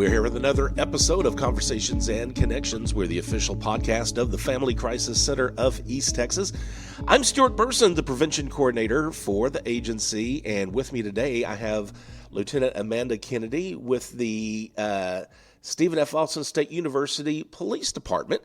We're here with another episode of Conversations and Connections. We're the official podcast of the Family Crisis Center of East Texas. I'm Stuart Burson, the prevention coordinator for the agency, and with me today I have Lieutenant Amanda Kennedy with the Stephen F. Austin State University Police Department.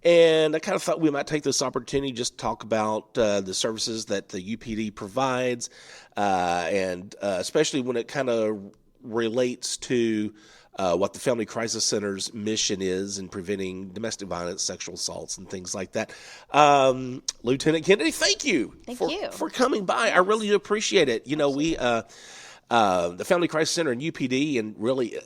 And I kind of thought we might take this opportunity just to talk about the services that the UPD provides, and especially when it kind of relates to what the Family Crisis Center's mission is in preventing domestic violence, sexual assaults, and things like that. Lieutenant Kennedy, thank you for coming by. Yes. I really do appreciate it. You know, we the Family Crisis Center and UPD, and really,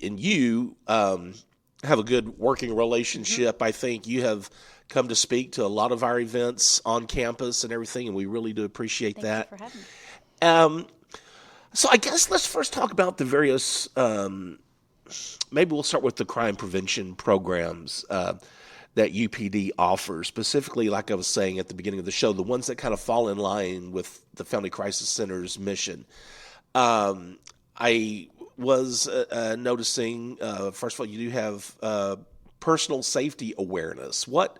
and you have a good working relationship. I think you have come to speak to a lot of our events on campus and everything, and we really do appreciate that. Thank you for having me. So I guess let's first talk about the various, maybe we'll start with the crime prevention programs that UPD offers, specifically, like I was saying at the beginning of the show, the ones that kind of fall in line with the Family Crisis Center's mission. I was noticing, first of all, you do have personal safety awareness. What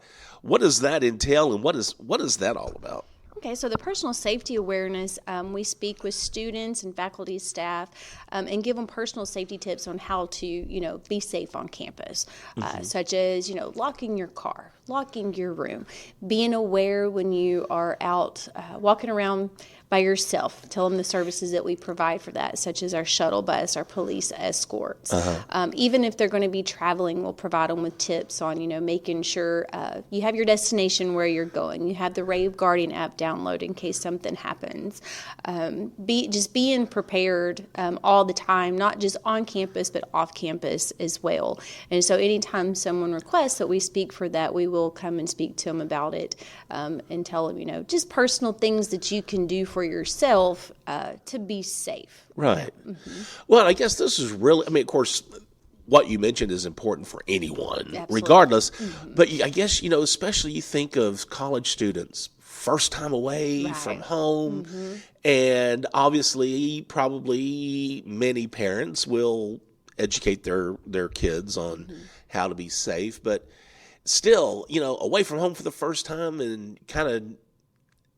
does that entail, and what is that all about? Okay, so the personal safety awareness, we speak with students and faculty, staff, and give them personal safety tips on how to, be safe on campus, such as, locking your car, locking your room, being aware when you are out walking around by yourself. Tell them the services that we provide for that, such as our shuttle bus, our police escorts. Even if they're going to be traveling, we'll provide them with tips on, making sure you have your destination where you're going. You have the Rave Guardian app download in case something happens. Being prepared all the time, not just on campus, but off campus as well. And so anytime someone requests that we speak for that, we will come and speak to them about it and tell them, just personal things that you can do for yourself to be safe. Right. Well, I guess this is really, of course, what you mentioned is important for anyone, Absolutely. Regardless. But I guess, especially you think of college students, first time away from home. And obviously, probably many parents will educate their kids on how to be safe. But still, away from home for the first time and kind of,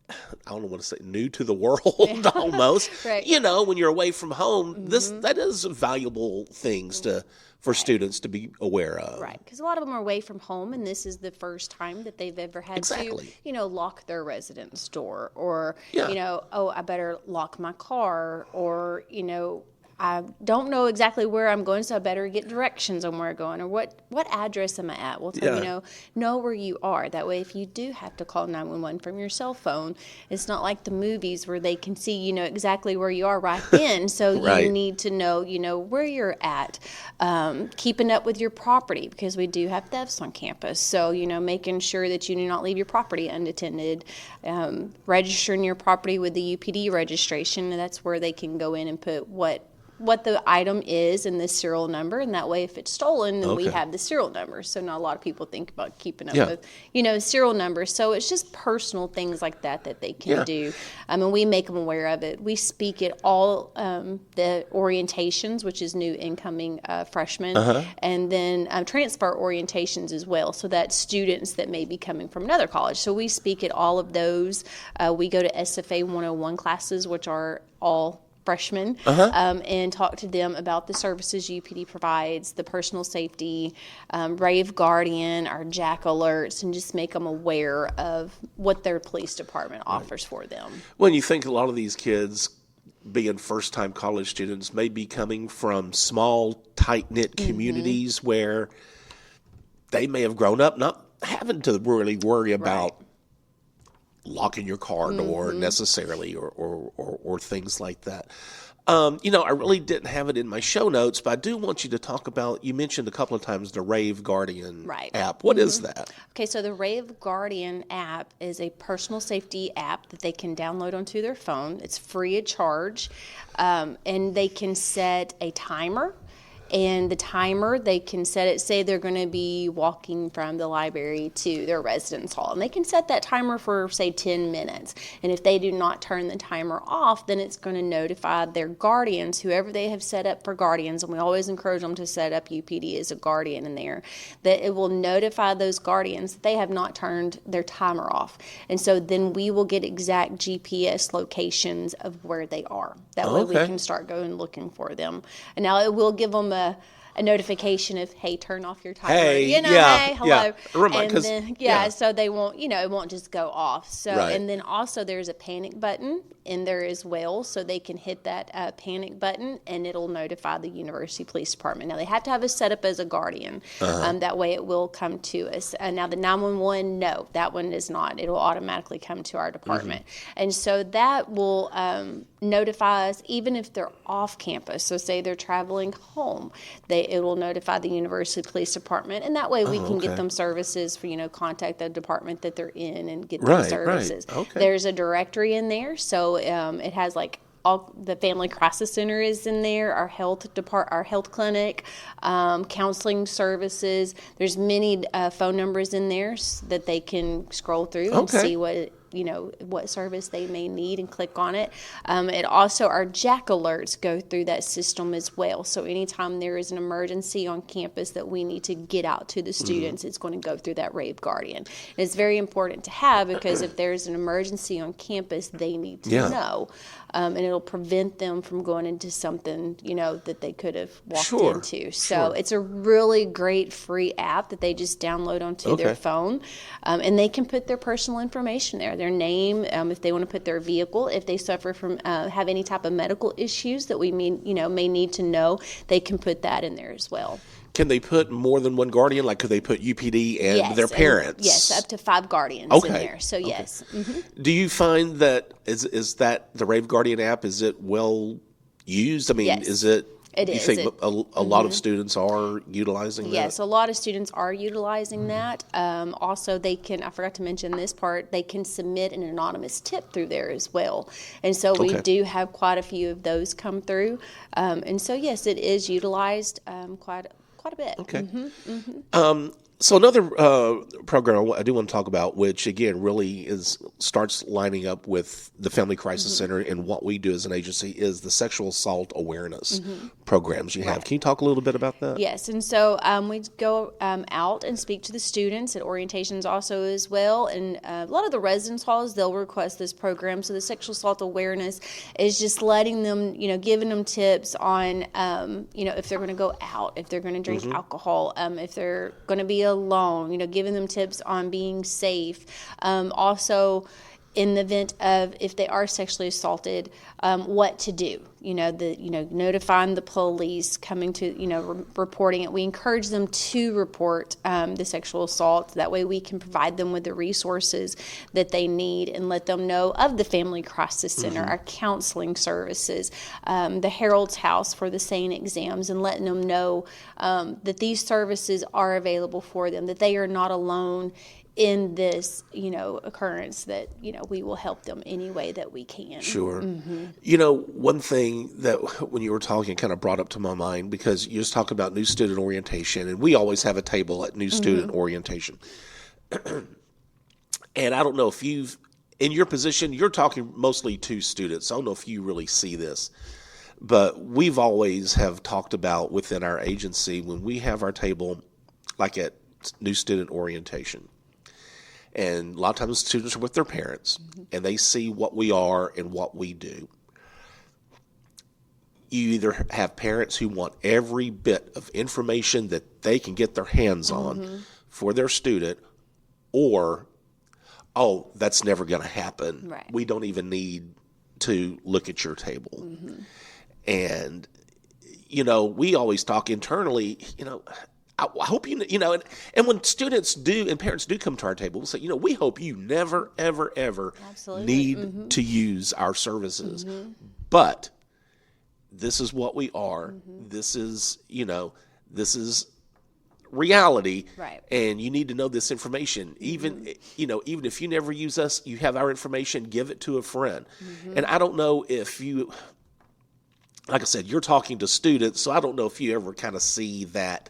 I don't want to say new to the world almost. Right. When you're away from home, that is valuable things for students to be aware of. Right, because a lot of them are away from home, and this is the first time that they've ever had to, lock their residence door, or, I better lock my car, or, I don't know exactly where I'm going, so I better get directions on where I'm going, or what address am I at? We'll tell you, know where you are. That way, if you do have to call 911 from your cell phone, it's not like the movies where they can see, exactly where you are right then. So you need to know, where you're at. Keeping up with your property, because we do have thefts on campus. So, making sure that you do not leave your property unattended. Registering your property with the UPD registration, and that's where they can go in and put what the item is and the serial number, and that way if it's stolen, then we have the serial number. So not a lot of people think about keeping up with, serial numbers. So it's just personal things like that they can do. And we make them aware of it. We speak at all the orientations, which is new incoming freshmen, and then transfer orientations as well. So that's students that may be coming from another college. So we speak at all of those. We go to SFA 101 classes, which are all freshmen, and talk to them about the services UPD provides, the personal safety, Rave Guardian, our Jack alerts, and just make them aware of what their police department offers for them. When you think a lot of these kids, being first-time college students, may be coming from small, tight-knit communities where they may have grown up not having to really worry about locking your car door necessarily, or things like that. I really didn't have it in my show notes, but I do want you to talk about, you mentioned a couple of times the Rave Guardian app. What is that? Okay, so the Rave Guardian app is a personal safety app that they can download onto their phone. It's free of charge, and they can set a timer. And the timer, they can set it, say they're going to be walking from the library to their residence hall. And they can set that timer for, say, 10 minutes. And if they do not turn the timer off, then it's going to notify their guardians, whoever they have set up for guardians. And we always encourage them to set up UPD as a guardian in there, that it will notify those guardians that they have not turned their timer off. And so then we will get exact GPS locations of where they are. That way we can start going looking for them. And now it will give them a notification of, hey, turn off your timer. Hey, hey, hello. And so they won't, it won't just go off. So, right. And then also there's a panic button in there as well, so they can hit that panic button and it'll notify the University Police Department. Now they have to have us set up as a guardian. That way it will come to us. Now the 911, no, that one is not. It'll automatically come to our department. And so that will notify us even if they're off campus. So say they're traveling home, it will notify the University Police Department, and that way we can get them services for, contact the department that they're in and get them services. Right. Okay. There's a directory in there, so it has like all the Family Crisis Center is in there, our health clinic, counseling services. There's many phone numbers in there that they can scroll through and see what service they may need and click on it. It also, our Jack alerts go through that system as well. So anytime there is an emergency on campus that we need to get out to the students, it's going to go through that Rave Guardian. And it's very important to have because if there's an emergency on campus, they need to know. And it'll prevent them from going into something, that they could have walked into. So it's a really great free app that they just download onto their phone. And they can put their personal information there, their name, if they want to put their vehicle, if they suffer from, have any type of medical issues that we may need to know, they can put that in there as well. Can they put more than one guardian? Like, could they put UPD and their parents? Yes, up to 5 guardians in there. So, yes. Do you find that, is that the Rave Guardian app, is it well used? I mean, is it... It you is. think a lot of students are utilizing that? Yes, a lot of students are utilizing that. Also, they can, I forgot to mention this part, they can submit an anonymous tip through there as well. And so we do have quite a few of those come through. And so, yes, it is utilized quite a bit. Okay. So another program I do want to talk about, which again really starts lining up with the Family Crisis Center and what we do as an agency, is the sexual assault awareness programs you have. Can you talk a little bit about that? Yes, and so we go out and speak to the students at orientations also as well, and a lot of the residence halls, they'll request this program. So the sexual assault awareness is just letting them, giving them tips on, if they're going to go out, if they're going to drink alcohol, if they're going to be alone, giving them tips on being safe. Also, in the event of if they are sexually assaulted, what to do. Notifying the police, coming to, reporting it. We encourage them to report the sexual assault. That way we can provide them with the resources that they need and let them know of the Family Crisis Center, our counseling services, the Herald's House for the SANE exams, and letting them know that these services are available for them, that they are not alone in this, occurrence, that, we will help them any way that we can. Sure. One thing that when you were talking kind of brought up to my mind, because you just talk about new student orientation, and we always have a table at new student orientation. And I don't know if in your position, you're talking mostly to students. I don't know if you really see this, but we've always have talked about within our agency, when we have our table, like at new student orientation, and a lot of times students are with their parents, and they see what we are and what we do. You either have parents who want every bit of information that they can get their hands on for their student, or, oh, that's never going to happen. Right. We don't even need to look at your table. And, we always talk internally, I hope and when students do and parents do come to our table, we'll say, we hope you never, ever, ever need to use our services. But this is what we are. This is, this is reality. Right. And you need to know this information. Even if you never use us, you have our information, give it to a friend. And I don't know if like I said, you're talking to students, so I don't know if you ever kind of see that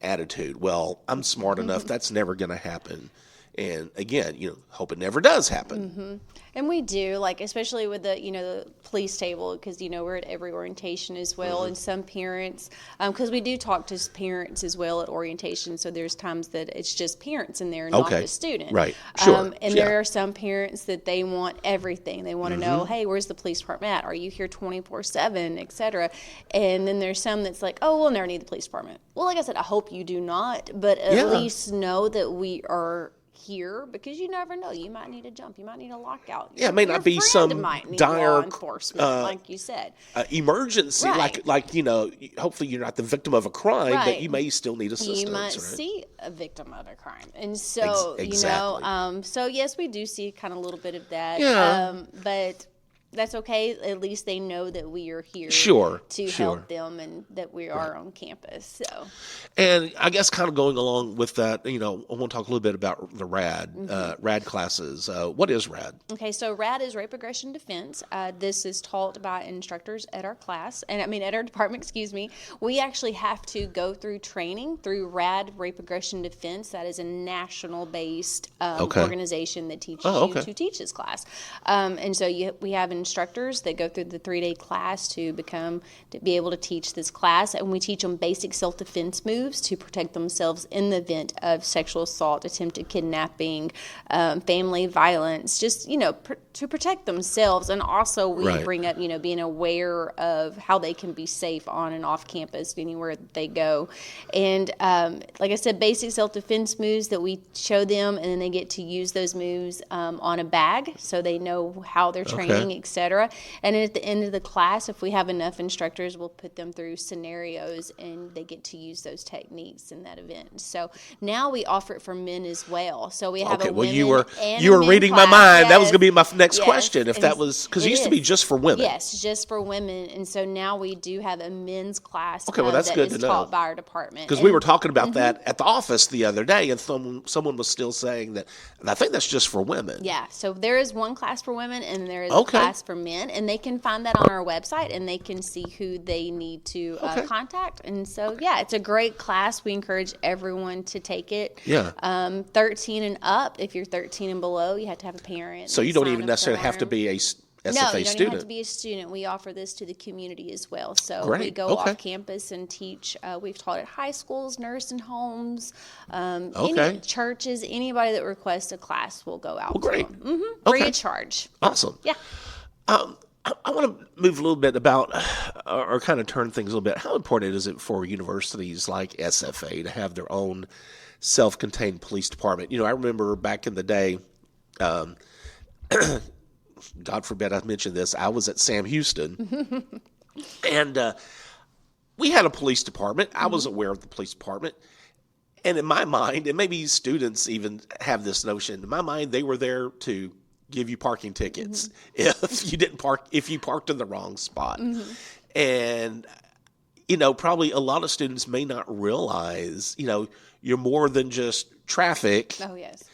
attitude. Well, I'm smart enough. That's never going to happen. And again, hope it never does happen. And we do, like, especially with the police table, because, we're at every orientation as well. And some parents, because we do talk to parents as well at orientation. So there's times that it's just parents in there, not the student. Right. Sure. And there are some parents that they want everything. They want to know, hey, where's the police department at? Are you here 24/7, et cetera? And then there's some that's like, oh, we'll never need the police department. Well, like I said, I hope you do not, but at least know that we are here, because you never know. You might need a jump. You might need a lockout. Yeah, it may not be some dire law enforcement, like you said, emergency. Right. Like hopefully you're not the victim of a crime, but you may still need assistance. You might see a victim of a crime, and so exactly. So yes, we do see kind of a little bit of that. Yeah. But that's okay. At least they know that we are here to help them, and that we are on campus. So, and I guess kind of going along with that, I want to talk a little bit about the RAD classes. What is RAD? Okay, so RAD is Rape Aggression Defense. This is taught by instructors at our class, at our department. Excuse me. We actually have to go through training through RAD Rape Aggression Defense. That is a national-based organization that teaches you to teach this class, and so we have instructors that go through the 3-day class to be able to teach this class, and we teach them basic self-defense moves to protect themselves in the event of sexual assault, attempted kidnapping, family violence, just to protect themselves. And also we bring up being aware of how they can be safe on and off campus anywhere that they go. And like I said, basic self-defense moves that we show them, and then they get to use those moves on a bag, so they know how they're training, etc. And at the end of the class, if we have enough instructors, we'll put them through scenarios, and they get to use those techniques in that event. So now we offer it for men as well. So we have a women you were and reading class. my mind. Yes. That was going to be my next question. If that was, because it used to be just for women. Yes, just for women. And so now we do have a men's class. That's that good is to know. Taught by our department. Because we were talking about that at the office the other day, and someone was still saying that, and I think that's just for women. Yeah. So there is one class for women, and there is a class for men, and they can find that on our website, and they can see who they need to contact. And so, it's a great class. We encourage everyone to take it. Yeah. 13 and up. If you're 13 and below, you have to have a parent. So you don't even necessarily have to be a SFA student. No, you don't even have to be a student. We offer this to the community as well. So we go off campus and teach. We've taught at high schools, nursing homes, any churches. Anybody that requests a class will go out. Well, great. To them. Free of charge. Awesome. Yeah. I want to move a little bit about, or kind of turn things a little bit. How important is it for universities like SFA to have their own self-contained police department? I remember back in the day, God forbid I mention this, I was at Sam Houston, and we had a police department. I was aware of the police department. And in my mind, and maybe students even have this notion, in my mind, they were there to give you parking tickets if you parked in the wrong spot. And probably a lot of students may not realize you're more than just traffic. Oh yes.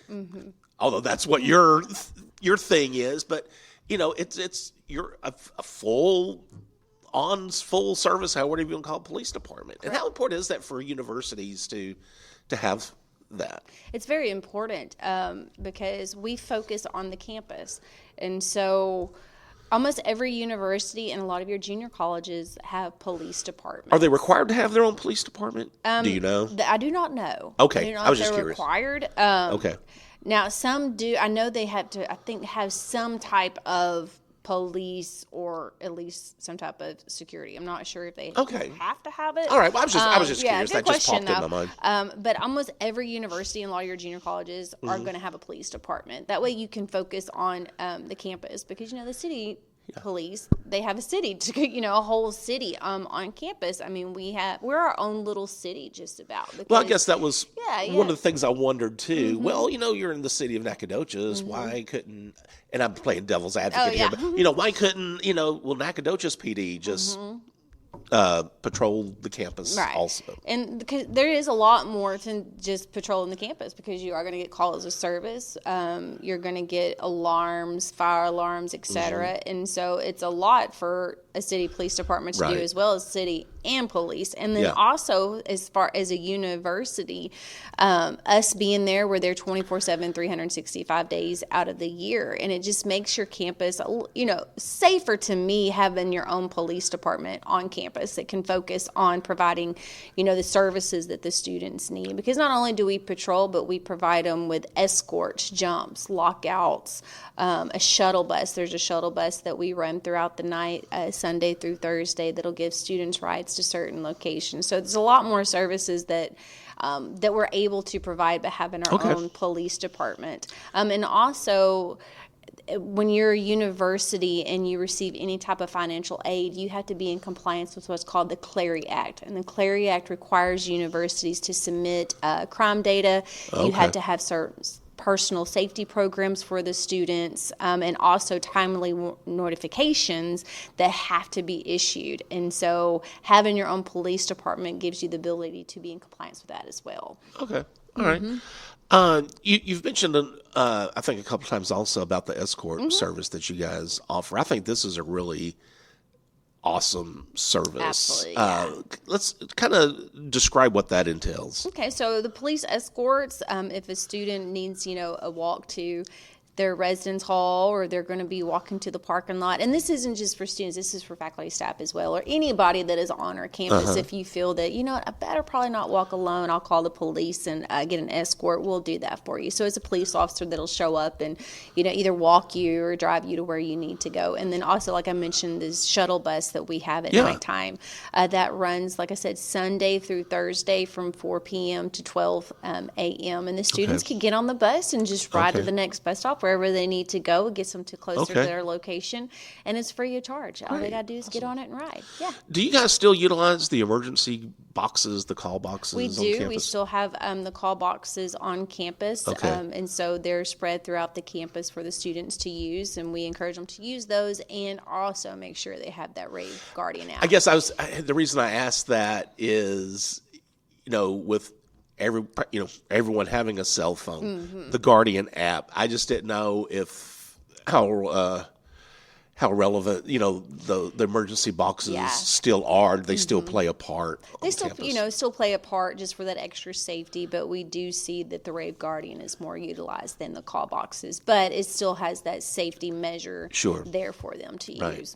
Although that's what your thing is, but you're a full service, however you want to call it, police department. And how important is that for universities to have that? It's very important because we focus on the campus, and so almost every university and a lot of your junior colleges have police departments. Are they required to have their own police department? Do you know? I do not know. Okay, I was just curious. Required. Okay. Now some do. I know they have to. I think have some type of police or at least some type of security. I'm not sure if they have to have it. All right. Well, I was just curious. That just popped in my mind. But almost every university and a lot of your junior colleges are going to have a police department. That way you can focus on the campus, because the city police, they have a city, a whole city on campus. I mean, we're our own little city just about. Because, well, I guess that was one of the things I wondered too. Well, you're in the city of Nacogdoches. Why couldn't, and I'm playing devil's advocate here, but why couldn't, Nacogdoches PD just patrol the campus also. And because there is a lot more than just patrolling the campus, because you are going to get calls of service. You're going to get alarms, fire alarms, etc. And so it's a lot for a city police department to do, as well as city and police. And then also, as far as a university, us being there, we're there 24/7, 365 days out of the year. And it just makes your campus, safer to me, having your own police department on campus that can focus on providing, the services that the students need. Because not only do we patrol, but we provide them with escorts, jumps, lockouts, a shuttle bus. There's a shuttle bus that we run throughout the night, Sunday through Thursday, that'll give students rides to certain locations. So there's a lot more services that we're able to provide by having our own police department. And also, when you're a university and you receive any type of financial aid, you have to be in compliance with what's called the Clery Act. And the Clery Act requires universities to submit crime data. You have to have certain personal safety programs for the students, and also timely notifications that have to be issued. And so having your own police department gives you the ability to be in compliance with that as well. Okay. All right. You've mentioned, I think, a couple times also about the escort service that you guys offer. I think this is a really awesome service. Absolutely. Let's kind of describe what that entails. Okay, so the police escorts, if a student needs, a walk to their residence hall, or they're going to be walking to the parking lot. And this isn't just for students, this is for faculty, staff as well, or anybody that is on our campus. If you feel that, I better probably not walk alone, I'll call the police and get an escort, we'll do that for you. So it's a police officer that'll show up and, either walk you or drive you to where you need to go. And then also, like I mentioned, this shuttle bus that we have at nighttime that runs, like I said, Sunday through Thursday from 4 p.m. to 12 a.m. And the students can get on the bus and just ride to the next bus stop, wherever they need to go. It gets them to closer to their location, and it's free of charge. All they got to do is get on it and ride. Yeah. Do you guys still utilize the emergency boxes, the call boxes? We do. On campus? We still have the call boxes on campus, and so they're spread throughout the campus for the students to use, and we encourage them to use those, and also make sure they have that Rave Guardian app. I guess the reason I asked that is, with everyone having a cell phone, the Guardian app. I just didn't know how relevant, the emergency boxes still are. They still play a part. They still, still play a part just for that extra safety. But we do see that the Rave Guardian is more utilized than the call boxes. But it still has that safety measure there for them to use.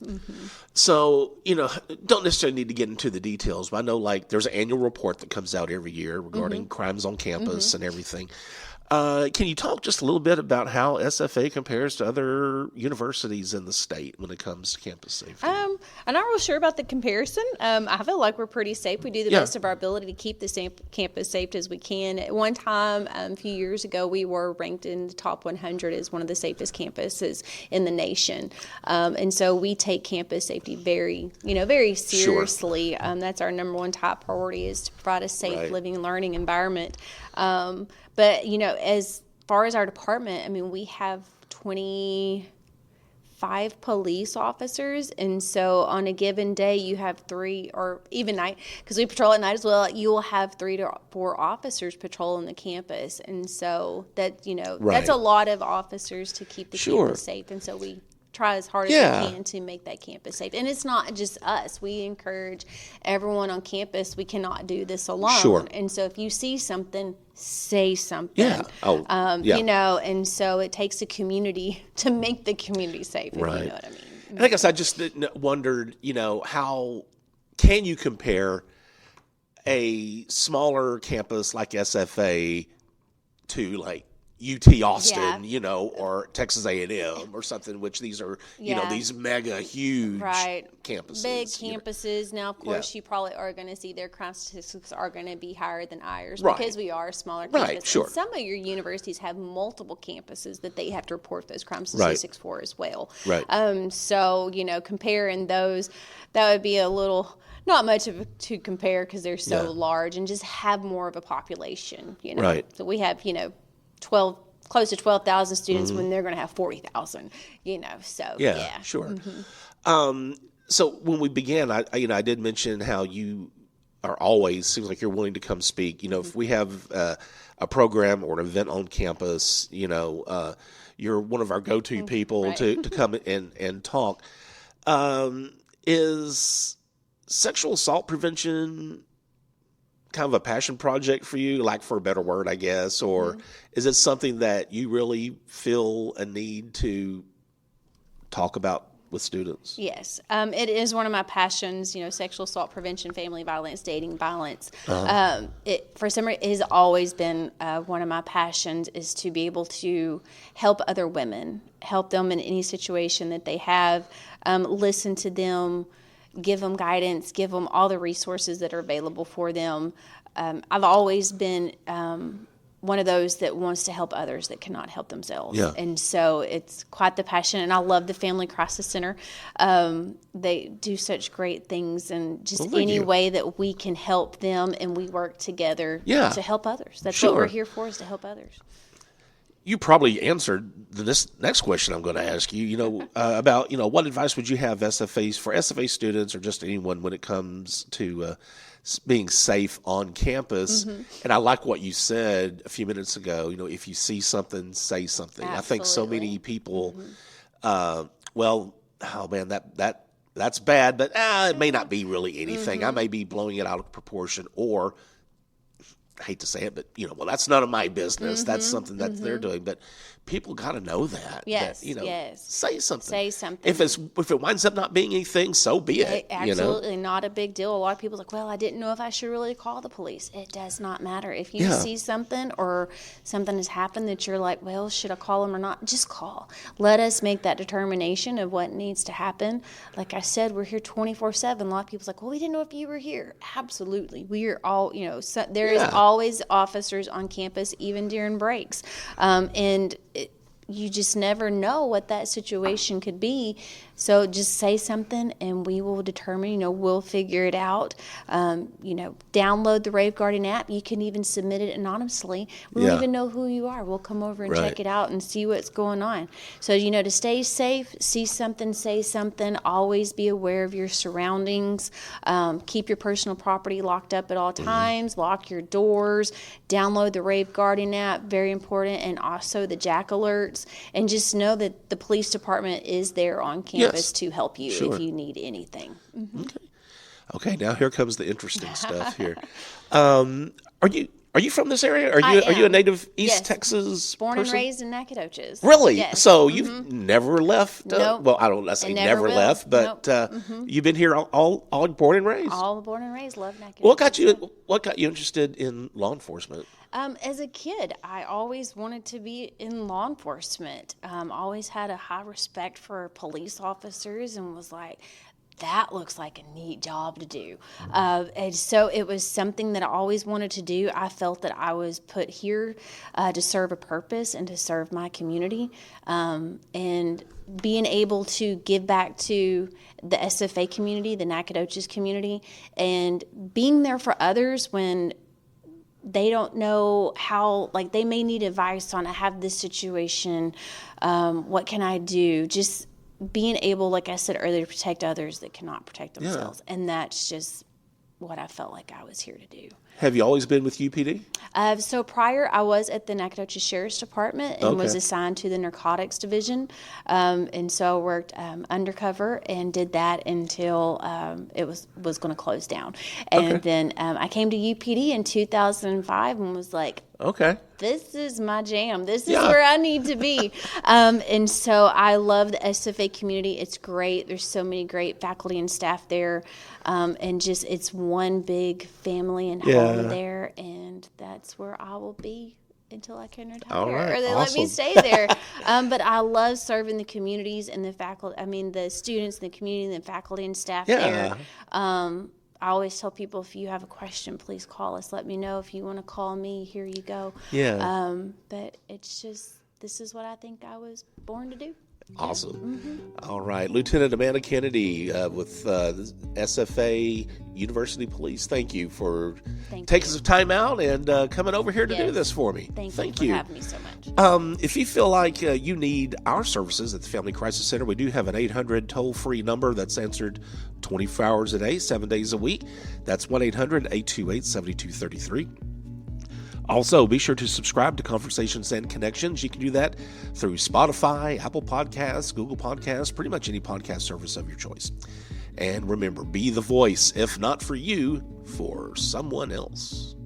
So, don't necessarily need to get into the details, but I know there's an annual report that comes out every year regarding crimes on campus and everything. Can you talk just a little bit about how SFA compares to other universities in the state when it comes to campus safety? I'm not real sure about the comparison. I feel like we're pretty safe. We do the best of our ability to keep the campus safe as we can. At one time, a few years ago, we were ranked in the top 100 as one of the safest campuses in the nation. And so we take campus safety very seriously. That's our number one top priority, is to provide a safe living and learning environment. But, as far as our department, we have 25 police officers. And so on a given day, you have 3, or even night, because we patrol at night as well, you will have 3 to 4 officers patrolling the campus. And so that, that's a lot of officers to keep the campus safe. And so we try as hard as we can to make that campus safe. And it's not just us. We encourage everyone on campus. We cannot do this alone. And so if you see something, say something. And so it takes a community to make the community safe, if you know what I mean. And I guess I just wondered, how can you compare a smaller campus like SFA to UT Austin, or Texas A&M or something, which these are, these mega huge campuses. Big campuses. Now, of course, you probably are going to see their crime statistics are going to be higher than ours because we are a smaller campus. And some of your universities have multiple campuses that they have to report those crime statistics for as well. So, comparing those, that would be a little... not much to compare because they're so large and just have more of a population, So we have, close to 12,000 students when they're going to have 40,000, so sure. So when we began, I did mention how you are always, seems like you're willing to come speak. If we have a program or an event on campus, you're one of our go-to people right. to come and talk. Is sexual assault prevention kind of a passion project for you, like for a better word, I guess, or is it something that you really feel a need to talk about with students? Yes, it is one of my passions. Sexual assault prevention, family violence, dating violence. For some reason, it has always been one of my passions is to be able to help other women, help them in any situation that they have, listen to them, give them guidance, give them all the resources that are available for them. I've always been one of those that wants to help others that cannot help themselves. Yeah. And so it's quite the passion. And I love the Family Crisis Center. They do such great things, and just any way that we can help them and we work together to help others. That's what we're here for, is to help others. You probably answered this next question I'm going to ask you, about, what advice would you have for SFA students or just anyone when it comes to being safe on campus? And I like what you said a few minutes ago, if you see something, say something. Absolutely. I think so many people, well, oh man, that's bad, but it may not be really anything. I may be blowing it out of proportion, or I hate to say it, but well, that's none of my business. That's something that they're doing. But people got to know that. Yes, that, yes. Say something. Say something. If it winds up not being anything, so be it. Absolutely not a big deal. A lot of people are like, well, I didn't know if I should really call the police. It does not matter. If you see something or something has happened that you're like, well, should I call them or not? Just call. Let us make that determination of what needs to happen. Like I said, we're here 24/7. A lot of people's like, well, we didn't know if you were here. Absolutely. We are all, there is always officers on campus, even during breaks. You just never know what that situation could be. So just say something and we will determine, we'll figure it out. Download the Rave Guardian app. You can even submit it anonymously. We don't even know who you are. We'll come over and check it out and see what's going on. So, to stay safe, see something, say something, always be aware of your surroundings. Keep your personal property locked up at all times. Lock your doors. Download the Rave Guardian app, very important, and also the Jack Alerts. And just know that the police department is there on campus to help you if you need anything. Okay, now here comes the interesting stuff here. Are you from this area? Are you a native East Texas Born person? and raised in Nacogdoches. Really? Yes. So you've never left? Nope. Well, I don't say never left, but you've been here all born and raised? All born and raised. Love Nacogdoches. What got you interested in law enforcement? As a kid, I always wanted to be in law enforcement. Always had a high respect for police officers and was like, that looks like a neat job to do. And so it was something that I always wanted to do. I felt that I was put here to serve a purpose and to serve my community. And being able to give back to the SFA community, the Nacogdoches community, and being there for others when they don't know how, like they may need advice on, I have this situation, what can I do? Just being able, like I said earlier, to protect others that cannot protect themselves. And that's just what I felt like I was here to do. Have you always been with UPD? So prior, I was at the Nacogdoches Sheriff's Department and was assigned to the narcotics division. And so I worked undercover and did that until it was going to close down. And then I came to UPD in 2005 and was like, this is my jam. This is where I need to be. And so I love the SFA community. It's great. There's so many great faculty and staff there. And just it's one big family and home there. And that's where I will be until I can retire. Or they let me stay there. But I love serving the communities and the faculty. I mean, the students and the community and the faculty and staff there. I always tell people, if you have a question, please call us. Let me know. If you want to call me, here you go. But it's just, this is what I think I was born to do. Awesome. All right. Lieutenant Amanda Kennedy with SFA University Police. Thank you for taking some time out and coming over here to do this for me. Thank you for having me so much. If you feel like you need our services at the Family Crisis Center, we do have an 800 toll-free number that's answered 24 hours a day, 7 days a week. That's 1-800-828-7233. Also, be sure to subscribe to Conversations and Connections. You can do that through Spotify, Apple Podcasts, Google Podcasts, pretty much any podcast service of your choice. And remember, be the voice, if not for you, for someone else.